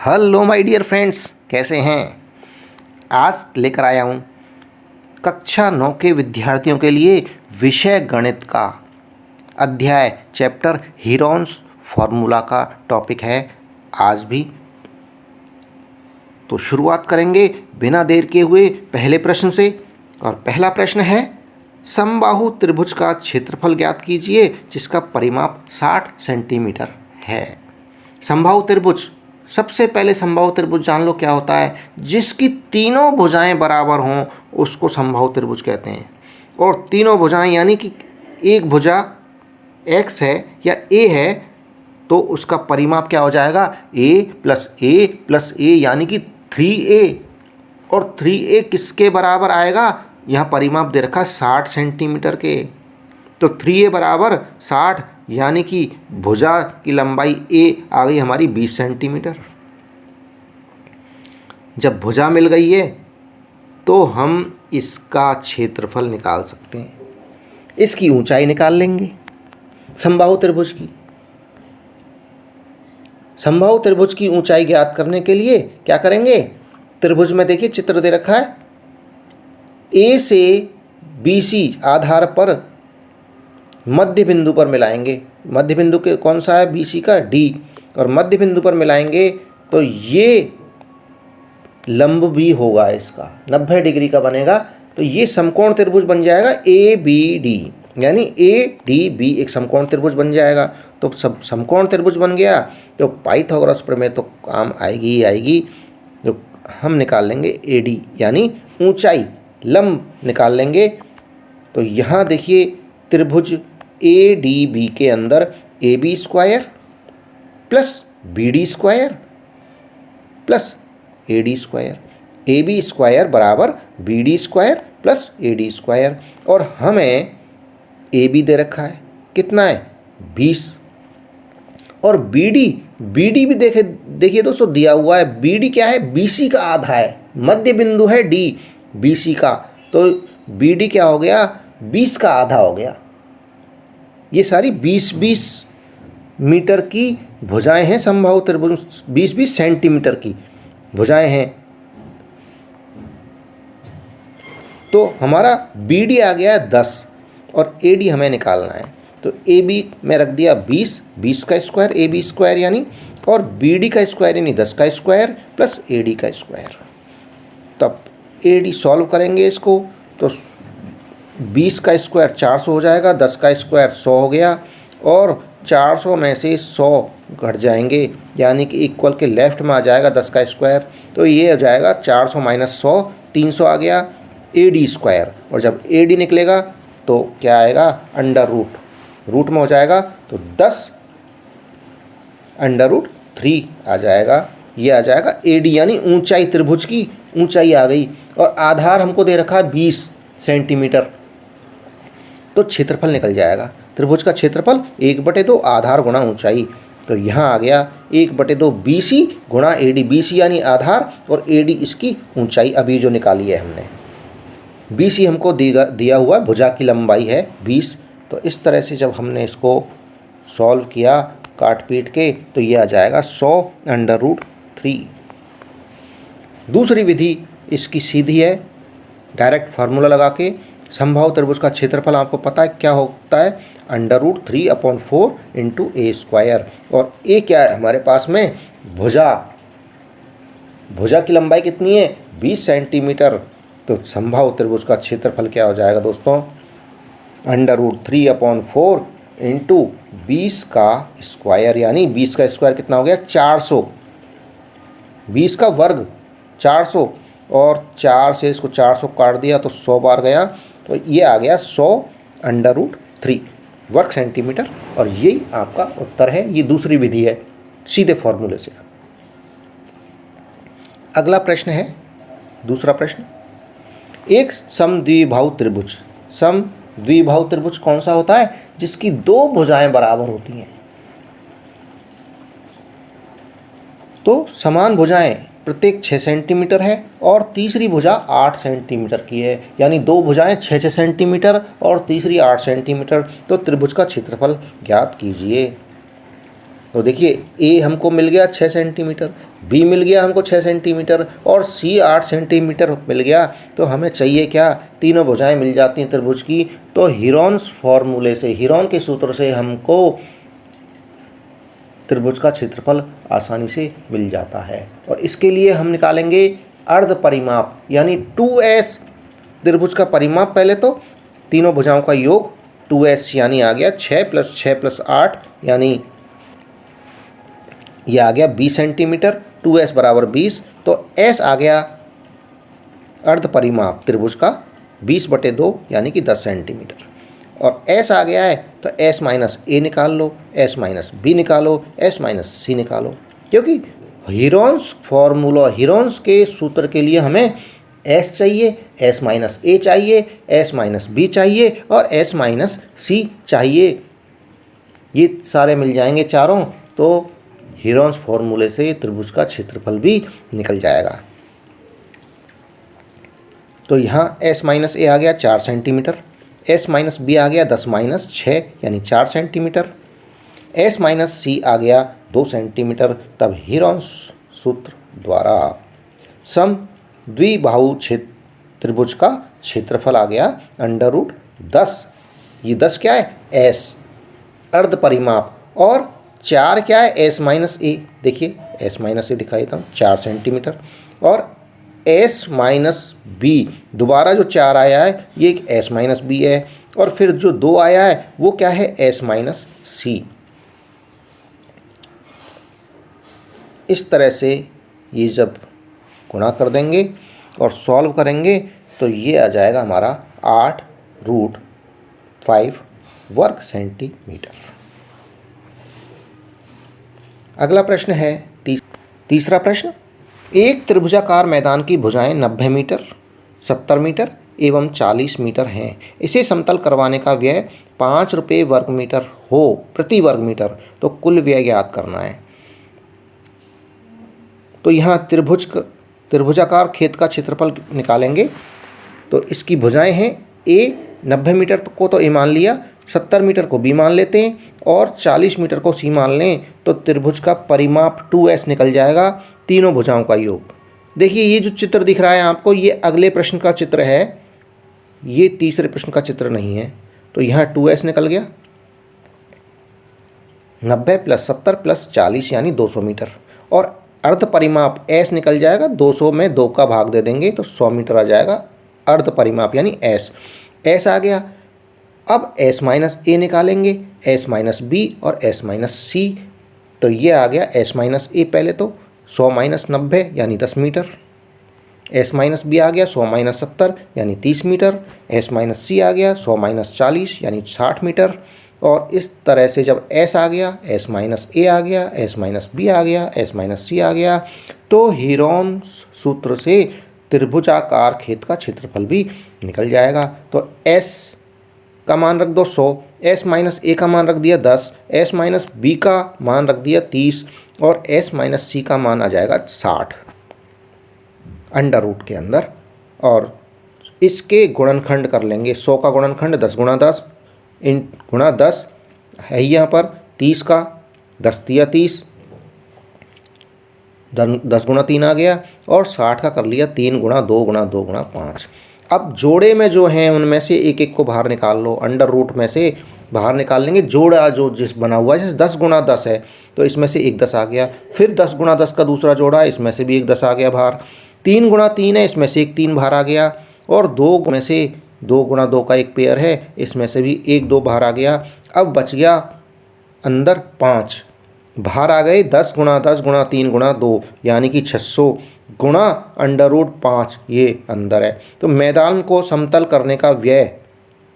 Hello my dear friends, कैसे हैं। आज लेकर आया हूँ कक्षा 9 के विद्यार्थियों के लिए विषय गणित का अध्याय चैप्टर हीरोन्स फार्मूला का टॉपिक है आज भी। तो शुरुआत करेंगे बिना देर किए हुए पहले प्रश्न से। और पहला प्रश्न है, समबाहु त्रिभुज का क्षेत्रफल ज्ञात कीजिए जिसका परिमाप 60 सेंटीमीटर है। समबाहु त्रिभुज, सबसे पहले समबाहु त्रिभुज जान लो क्या होता है। जिसकी तीनों भुजाएं बराबर हों उसको समबाहु त्रिभुज कहते हैं। और तीनों भुजाएं यानी कि एक भुजा x है या a है तो उसका परिमाप क्या हो जाएगा, a प्लस a यानी कि 3a। और 3a किसके बराबर आएगा, यहाँ परिमाप दे रखा 60 सेंटीमीटर के। तो 3a बराबर 60 यानी कि भुजा की लंबाई a आ गई हमारी 20 सेंटीमीटर। जब भुजा मिल गई है तो हम इसका क्षेत्रफल निकाल सकते हैं। इसकी ऊंचाई निकाल लेंगे समबाहु त्रिभुज की। समबाहु त्रिभुज की ऊंचाई ज्ञात करने के लिए क्या करेंगे, त्रिभुज में देखिए चित्र दे रखा है। ए से BC आधार पर मध्य बिंदु पर मिलाएंगे। मध्य बिंदु के कौन सा है, BC का D। और मध्य बिंदु पर मिलाएंगे तो ये लंब भी होगा, इसका 90 डिग्री का बनेगा। तो ये समकोण त्रिभुज बन जाएगा ABD, यानी ADB एक समकोण त्रिभुज बन जाएगा। तो सब समकोण त्रिभुज बन गया तो पाइथागोरस प्रमेय तो काम आएगी ही आएगी। जो हम निकाल लेंगे AD यानी ऊंचाई, लंब निकाल लेंगे। तो यहाँ देखिए त्रिभुज ADB के अंदर AB square plus BD square plus AD square, AB square बराबर BD square plus AD square. और हमें AB दे रखा है, कितना है 20। और BD भी देखिए दोस्तों दिया हुआ है। BD क्या है, BC का आधा है। मध्य बिंदु है D BC का, तो BD क्या हो गया, 20 का आधा हो गया। ये सारी 20-20 मीटर की भुजाएं हैं समबाहु त्रिभुज, 20-20 सेंटीमीटर की भुजाएं हैं। तो हमारा BD आ गया है 10 और AD हमें निकालना है। तो AB में रख दिया 20 का स्क्वायर AB स्क्वायर यानी, और BD का स्क्वायर यानी 10 का स्क्वायर प्लस AD का स्क्वायर। तब AD सॉल्व करेंगे इसको तो 20 का स्क्वायर 400 हो जाएगा, 10 का स्क्वायर 100 हो गया। और 400 में से 100 घट जाएंगे यानी कि इक्वल के लेफ्ट में आ जाएगा 10 का स्क्वायर। तो ये हो जाएगा 400 माइनस 100, 300 आ गया AD स्क्वायर। और जब AD निकलेगा तो क्या आएगा, अंडर रूट में हो जाएगा तो 10 अंडर रूट 3 आ जाएगा। ये आ जाएगा AD यानी ऊंचाई, त्रिभुज की ऊंचाई आ गई। और आधार हमको दे रखा है 20 सेंटीमीटर, तो क्षेत्रफल निकल जाएगा। त्रिभुज का क्षेत्रफल 1/2 आधार गुणा ऊंचाई। तो यहाँ आ गया 1/2 BC गुणा AD। BC यानी आधार और AD इसकी ऊंचाई अभी जो निकाली है हमने। BC हमको दिया हुआ भुजा की लंबाई है 20। तो इस तरह से जब हमने इसको सॉल्व किया काट पीट के तो ये आ जाएगा 100 अंडर रूट 3। दूसरी विधि इसकी सीधी है, डायरेक्ट फार्मूला लगा के। समबाहु त्रिभुज का क्षेत्रफल आपको पता है क्या होता है, under root 3/4 into A square. और A क्या है हमारे पास में, भुजा की लंबाई कितनी है 20 सेंटीमीटर। तो समबाहु त्रिभुज का क्षेत्रफल क्या हो जाएगा दोस्तों, अंडर रूट 3/4 इंटू 20 का स्क्वायर, यानी 20 का स्क्वायर कितना हो गया 400, 20 का वर्ग 400। और 4 से इसको 400 काट दिया तो 100 बार गया, तो ये आ गया 100 अंडर रूट 3 वर्ग सेंटीमीटर। और यही आपका उत्तर है। ये दूसरी विधि है सीधे फॉर्मूले से। अगला प्रश्न है, दूसरा प्रश्न, एक समद्विबाहु त्रिभुज कौन सा होता है, जिसकी दो भुजाएं बराबर होती हैं। तो समान भुजाएं प्रत्येक 6 सेंटीमीटर है और तीसरी भुजा 8 सेंटीमीटर की है, यानी दो भुजाएं 6 सेंटीमीटर और तीसरी 8 सेंटीमीटर। तो त्रिभुज का क्षेत्रफल ज्ञात कीजिए। तो देखिए ए हमको मिल गया 6 सेंटीमीटर, बी मिल गया हमको 6 सेंटीमीटर और सी 8 सेंटीमीटर मिल गया। तो हमें चाहिए क्या, तीनों भुजाएं मिल जाती हैं त्रिभुज की। तो हीरोन्स फॉर्मूले से, हीरोन के सूत्र से हमको त्रिभुज का क्षेत्रफल आसानी से मिल जाता है। और इसके लिए हम निकालेंगे अर्ध परिमाप यानी 2s। त्रिभुज का परिमाप पहले तो तीनों भुजाओं का योग 2s यानी आ गया 6 + 6 + 8 यानी ये आ गया 20 सेंटीमीटर। 2s बराबर 20। तो s आ गया अर्ध परिमाप त्रिभुज का 20/2 यानी कि 10 सेंटीमीटर। और s आ गया है तो s माइनस a निकाल लो, s माइनस b निकालो, s माइनस c निकालो। क्योंकि हीरोन्स फॉर्मूला, हीरोन्स के सूत्र के लिए हमें s चाहिए, s माइनस a चाहिए, s माइनस b चाहिए और s माइनस c चाहिए। ये सारे मिल जाएंगे चारों, तो हीरोन्स फॉर्मूले से त्रिभुज का क्षेत्रफल भी निकल जाएगा। तो यहाँ s माइनस a आ गया 4 सेंटीमीटर, s माइनस b आ गया 10 माइनस 6 यानी 4 सेंटीमीटर, s माइनस c आ गया 2 सेंटीमीटर। तब हीरोन्स सूत्र द्वारा सम द्विबाहु त्रिभुज का क्षेत्रफल आ गया √10। ये 10 क्या है, s अर्ध परिमाप, और 4 क्या है, s माइनस a। देखिए s माइनस a दिखाई देता हूँ, 4 सेंटीमीटर। और s माइनस b, दोबारा जो 4 आया है ये एक s माइनस b है। और फिर जो 2 आया है वो क्या है, s माइनस c। इस तरह से ये जब गुणा कर देंगे और सॉल्व करेंगे तो ये आ जाएगा हमारा 8√5 वर्ग सेंटीमीटर। अगला प्रश्न है तीसरा प्रश्न। एक त्रिभुजाकार मैदान की भुजाएं 90 मीटर, 70 मीटर एवं 40 मीटर हैं। इसे समतल करवाने का व्यय 5 रुपये वर्ग मीटर हो प्रति वर्ग मीटर, तो कुल व्यय ज्ञात करना है। तो यहाँ त्रिभुजाकार खेत का क्षेत्रफल निकालेंगे। तो इसकी भुजाएं हैं a, 90 मीटर को तो a मान लिया, 70 मीटर को b मान लेते हैं और 40 मीटर को c मान लें। तो त्रिभुज का परिमाप 2s निकल जाएगा, तीनों भुजाओं का योग। देखिए ये जो चित्र दिख रहा है आपको, ये अगले प्रश्न का चित्र है, ये तीसरे प्रश्न का चित्र नहीं है। तो यहाँ 2s निकल गया, 90 + 70 + 40 यानी 200 मीटर। और अर्ध परिमाप s निकल जाएगा, 200 में 2 का भाग दे देंगे तो 100 मीटर आ जाएगा अर्ध परिमाप यानी s आ गया। अब s माइनस a निकालेंगे, s माइनस b और s माइनस c। तो ये आ गया s माइनस a, पहले तो 100 माइनस 90 यानी 10 मीटर, s माइनस b आ गया 100 माइनस 70 यानी 30 मीटर, s माइनस c आ गया 100 माइनस 40 यानी 60 मीटर। और इस तरह से जब s आ गया, s माइनस a आ गया, s माइनस b आ गया, s माइनस c आ गया, तो हीरोन्स सूत्र से त्रिभुजाकार खेत का क्षेत्रफल भी निकल जाएगा। तो s का मान रख दो 100, s माइनस a का मान रख दिया 10, s माइनस b का मान रख दिया 30 और s माइनस c का मान आ जाएगा 60 अंडर रूट के अंदर। और इसके गुणनखंड कर लेंगे, 100 का गुणनखंड 10 × 10 गुणा 10 है यहाँ पर 30 का, 10 × 30, 10 × 3 आ गया। और 60 का कर लिया 3 × 2 × 2 × 5। अब जोड़े में जो हैं उनमें से एक एक को बाहर निकाल लो, अंडर रूट में से बाहर निकाल लेंगे। जोड़ा जो जिस बना हुआ है, जैसे 10 × 10 है तो इसमें से एक 10 आ गया, फिर 10 × 10 का दूसरा जोड़ा, इसमें से भी एक 10 आ गया बाहर। 3 × 3 है, इसमें से एक 3 बाहर आ गया। और 2 में से 2 × 2 का एक पेयर है, इसमें से भी एक 2 बाहर आ गया। अब बच गया अंदर 5, बाहर आ गए 10 × 10 × 3 × 2 यानी कि 600 गुणा अंडर रूट 5, ये अंदर है। तो मैदान को समतल करने का व्यय,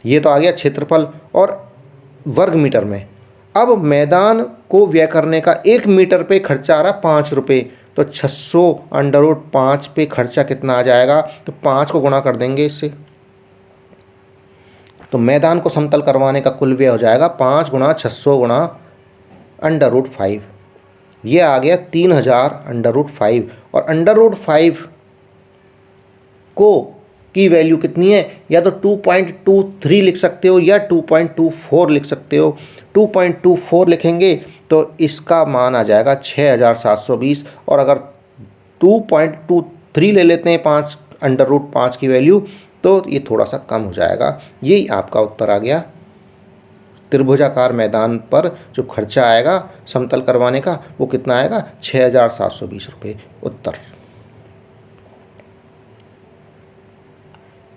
ये तो आ गया क्षेत्रफल और वर्ग मीटर में। अब मैदान को व्यय करने का 1 मीटर पे खर्चा आ रहा 5 रुपये, तो 600 अंडर रूट 5 पे खर्चा कितना आ जाएगा, तो 5 को गुणा कर देंगे इससे। तो मैदान को समतल करवाने का कुल व्यय हो जाएगा 5 × 600 × अंडर रूट 5, ये आ गया 3000 अंडर रूट 5। और अंडर रूट 5 को की वैल्यू कितनी है, या तो 2.23 लिख सकते हो या 2.24 लिख सकते हो। 2.24 लिखेंगे तो इसका मान आ जाएगा 6720। और अगर 2.23 ले लेते हैं 5 √5 की वैल्यू, तो ये थोड़ा सा कम हो जाएगा। यही आपका उत्तर आ गया। त्रिभुजाकार मैदान पर जो खर्चा आएगा समतल करवाने का वो कितना आएगा? 6720 रुपये उत्तर।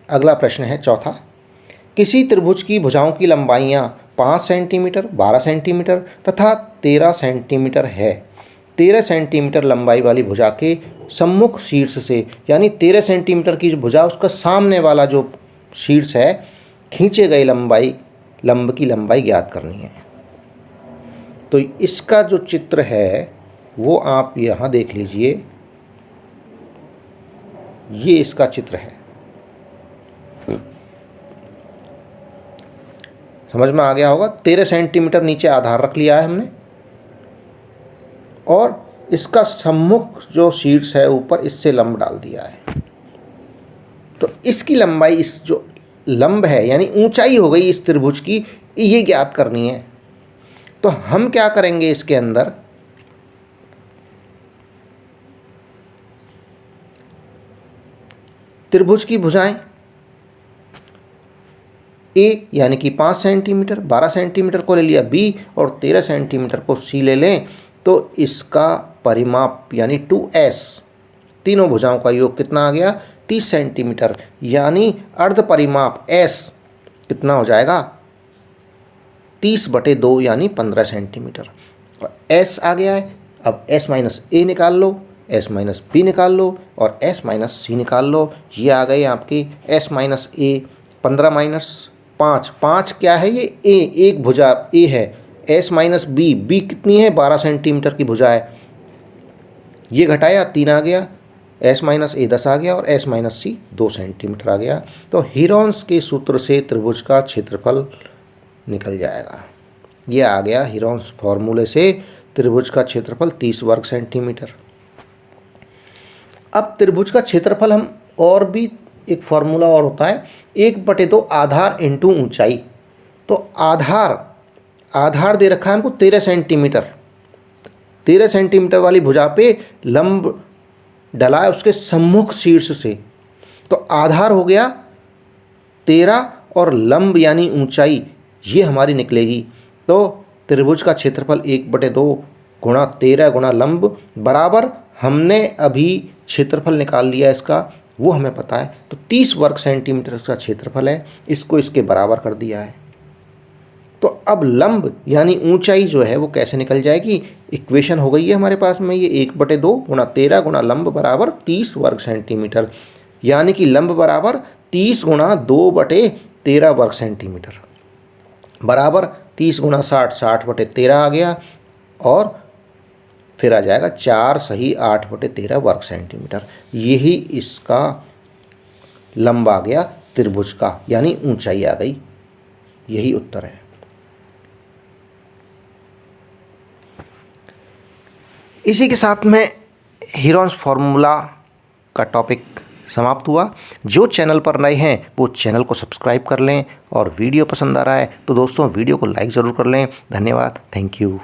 अगला प्रश्न है चौथा। किसी त्रिभुज की भुजाओं की लंबाइयाँ 5 सेंटीमीटर, 12 सेंटीमीटर तथा 13 सेंटीमीटर है। 13 सेंटीमीटर लंबाई वाली भुजा के सम्मुख शीर्ष से, यानी 13 सेंटीमीटर की जो भुजा उसका सामने वाला जो शीर्ष है, खींचे गए लंब की लंबाई ज्ञात करनी है। तो इसका जो चित्र है वो आप यहाँ देख लीजिए, ये इसका चित्र है। समझ में आ गया होगा। 13 सेंटीमीटर नीचे आधार रख लिया है हमने, और इसका सम्मुख जो शीर्ष है ऊपर, इससे लंब डाल दिया है। तो इसकी लंबाई, इस जो लंब है यानी ऊंचाई हो गई इस त्रिभुज की, ये ज्ञात करनी है। तो हम क्या करेंगे, इसके अंदर त्रिभुज की भुजाएं ए यानी कि 5 सेंटीमीटर, 12 सेंटीमीटर को ले लिया बी और 13 सेंटीमीटर को सी ले लें, तो इसका परिमाप यानी 2s, तीनों भुजाओं का योग कितना आ गया? 30 सेंटीमीटर। यानी अर्ध परिमाप s कितना हो जाएगा? 30/2 यानी 15 सेंटीमीटर। और s आ गया है। अब s माइनस a निकाल लो, s माइनस b निकाल लो और s माइनस c निकाल लो। ये आ गए आपकी s माइनस a। 15 माइनस 5 क्या है? ये a, एक भुजा a है। s माइनस b कितनी है? 12 सेंटीमीटर की भुजा है। ये घटाया 3 आ गया, s माइनस a 10 आ गया और s माइनस c 2 सेंटीमीटर आ गया। तो हीरोन्स के सूत्र से त्रिभुज का क्षेत्रफल निकल जाएगा। ये आ गया हीरोन्स फॉर्मूले से त्रिभुज का क्षेत्रफल 30 वर्ग सेंटीमीटर। अब त्रिभुज का क्षेत्रफल हम और भी एक फॉर्मूला और होता है, 1/2 आधार इंटू ऊंचाई। तो आधार दे रखा है हमको 13 सेंटीमीटर। 13 सेंटीमीटर वाली भुजा पे लंब डला है उसके सम्मुख शीर्ष से, तो आधार हो गया 13 और लंब यानी ऊंचाई ये हमारी निकलेगी। तो त्रिभुज का क्षेत्रफल 1/2 गुणा 13 गुणा लंब बराबर, हमने अभी क्षेत्रफल निकाल लिया इसका, वो हमें पता है। तो 30 वर्ग सेंटीमीटर का क्षेत्रफल है, इसको इसके बराबर कर दिया है। तो अब लंब यानी ऊंचाई जो है वो कैसे निकल जाएगी? इक्वेशन हो गई है हमारे पास में, ये 1/2 गुणा 13 गुणा लंब बराबर 30 वर्ग सेंटीमीटर, यानी कि लंब बराबर 30 गुणा 2/13 वर्ग सेंटीमीटर बराबर 30 गुणा 60, 60/13 आ गया, और फिर आ जाएगा 4 सही 8/13 वर्ग सेंटीमीटर। यही इसका लंब आ गया त्रिभुज का, यानी ऊंचाई आ गई। यही उत्तर है। इसी के साथ में हीरोन्स फॉर्मूला का टॉपिक समाप्त हुआ। जो चैनल पर नए हैं वो चैनल को सब्सक्राइब कर लें, और वीडियो पसंद आ रहा है तो दोस्तों वीडियो को लाइक ज़रूर कर लें। धन्यवाद, थैंक यू।